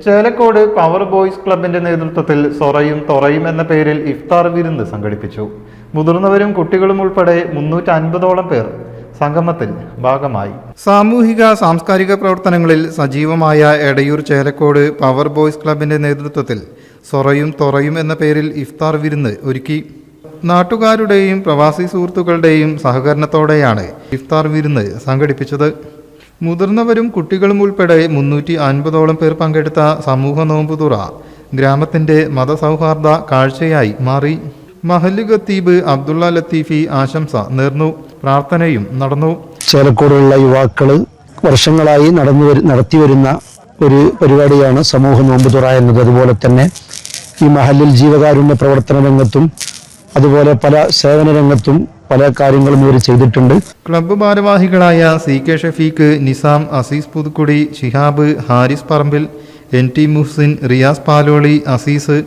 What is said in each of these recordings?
Chelakode power boys ക്ലബിന്റെ നേതൃത്വത്തിൽ സൊറയും തൊറയും എന്ന പേരിൽ ഇഫ്താർ വിരുന്ന് സംഘടിപ്പിച്ചു. മുതിർന്നവരും കുട്ടികളും ഉൾപ്പെടെ 350ഓളം പേർ സംഗമത്തിൽ ഭാഗമായി. സാമൂഹിക സാംസ്കാരിക പ്രവർത്തനങ്ങളിൽ സജീവമായ എടയൂർ ചേലക്കോട് പവർ ബോയ്സ് ക്ലബിന്റെ നേതൃത്വത്തിൽ സൊറയും തൊറയും എന്ന പേരിൽ ഇഫ്താർ വിരുന്ന് ഒരുക്കി. നാട്ടുകാരുടെയും പ്രവാസി സുഹൃത്തുക്കളുടെയും സഹകരണത്തോടെയാണ് ഇഫ്താർ വിരുന്ന് സംഘടിപ്പിച്ചത്. മുതിർന്നവരും കുട്ടികളും ഉൾപ്പെടെ 350ഓളം പേർ പങ്കെടുത്ത സമൂഹ നോമ്പുതുറ ഗ്രാമത്തിന്റെ മതസൗഹാർദ്ദ കാഴ്ചയായി മാറി. മഹല്ല് ഖത്തീബ് അബ്ദുള്ള ലത്തീഫി ആശംസ നേർന്നു. പ്രാർത്ഥനയും നടന്നു. ചേലക്കോടുള്ള യുവാക്കള് വർഷങ്ങളായി നടത്തിവരുന്ന ഒരു പരിപാടിയാണ് സമൂഹ നോമ്പുതുറ എന്നത്. അതുപോലെ തന്നെ ഈ മഹല്ലിൽ ജീവകാരുണ്യ പ്രവർത്തന രംഗത്തും അതുപോലെ പല സേവന രംഗത്തും പല കാര്യങ്ങളും ഇവർ ചെയ്തിട്ടുണ്ട്. ക്ലബ്ബ് ഭാരവാഹികളായ CK ഷഫീഖ്, നിസാം, അസീസ് പുതുക്കുടി, ഷിഹാബ്, ഹാരിസ് പറമ്പിൽ, NT Muhsin, Riyas Paloli, Azeez,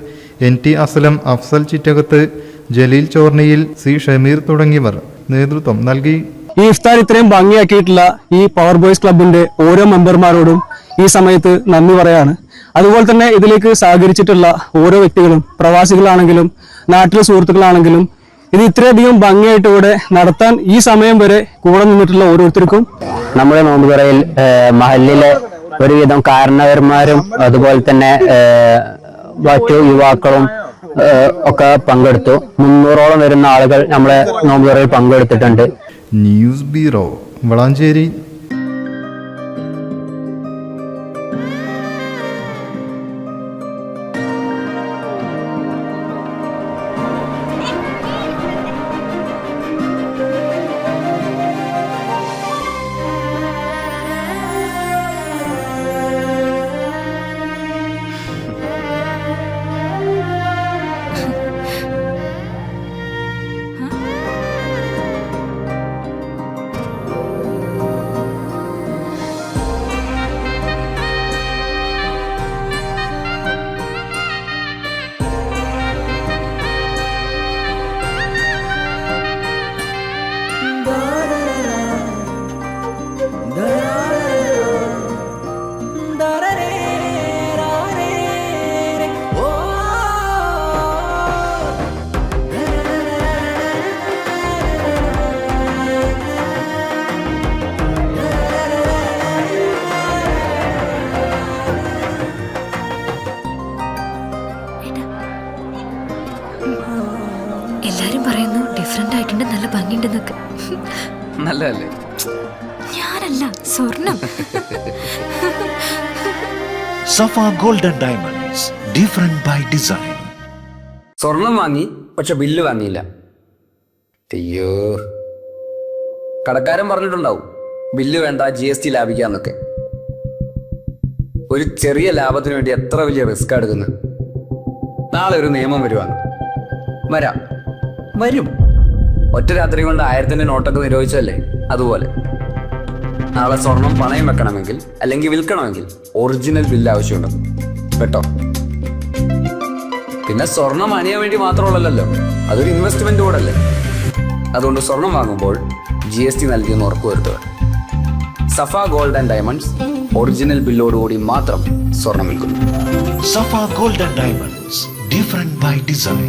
NT Aslam, Afsal Chittakath, Jaleel ചോർണിയിൽ, C Shameer തുടങ്ങിയവർ നേതൃത്വം നൽകി. ഈ ഇഫ്താർ ഇത്രയും ഭംഗിയാക്കിയിട്ടുള്ള ഈ പവർ ബോയ്സ് ക്ലബിന്റെ ഓരോ മെമ്പർമാരോടും ഈ സമയത്ത് നന്ദി പറയാണ്. അതുപോലെ തന്നെ ഇതിലേക്ക് സഹകരിച്ചിട്ടുള്ള ഓരോ വ്യക്തികളും, പ്രവാസികളാണെങ്കിലും നാട്ടിലെ സുഹൃത്തുക്കളാണെങ്കിലും, ഇത് ഇത്രയധികം ഭംഗിയായിട്ട് ഇവിടെ നടത്താൻ ഈ സമയം വരെ കൂടെ നിന്നിട്ടുള്ള ഓരോരുത്തർക്കും നമ്മുടെ നോമ്പുതുറയിൽ മഹല്ലിലെ ഒരുവിധം കാരണവന്മാരും അതുപോലെ തന്നെ മറ്റു യുവാക്കളും ഒക്കെ പങ്കെടുത്തു. 300ഓളം വരുന്ന ആളുകൾ നമ്മളെ നോമ്പുതുറയിൽ പങ്കെടുത്തിട്ടുണ്ട്. News bureau, Valanchery. എല്ലാരും പറയുന്നു ഡിഫറെന്റ് ആയിട്ടുണ്ട്, നല്ല ഭംഗിയുണ്ടെന്നൊക്കെ. നല്ലതല്ലേ? ഞാനല്ല, സ്വർണം. Safa golden diamonds, different by design. സ്വർണം വാങ്ങി, പക്ഷെ ബില്ല് വാങ്ങിയില്ല. അയ്യോ, കടക്കാരൻ പറഞ്ഞിട്ടുണ്ടാവും ബില്ല് വേണ്ട, GST ലാഭിക്കാന്നൊക്കെ. ഒരു ചെറിയ ലാഭത്തിന് വേണ്ടി എത്ര വലിയ റിസ്ക് എടുക്കുന്നത്. നാളെ ഒരു നിയമം വരും. ഒറ്റ രാത്രി കൊണ്ട് 1000ന്റെ നോട്ടൊക്കെ നിരോധിച്ചല്ലേ, അതുപോലെ നാളെ സ്വർണം പണയം വെക്കണമെങ്കിൽ അല്ലെങ്കിൽ വിൽക്കണമെങ്കിൽ ഒറിജിനൽ ബില്ല് ആവശ്യമുണ്ട് കേട്ടോ. പിന്നെ സ്വർണം അണിയാൻ വേണ്ടി മാത്രമുള്ളല്ലോ, അതൊരു ഇൻവെസ്റ്റ്മെന്റ് കൂടെ അല്ലേ. അതുകൊണ്ട് സ്വർണം വാങ്ങുമ്പോൾ GST നൽകിയെന്ന് ഉറപ്പുവരുത്തുക. Safa gold and diamonds original ബില്ലോടുകൂടി മാത്രം സ്വർണം വിൽക്കുന്നു. Safa golden diamonds, different by design.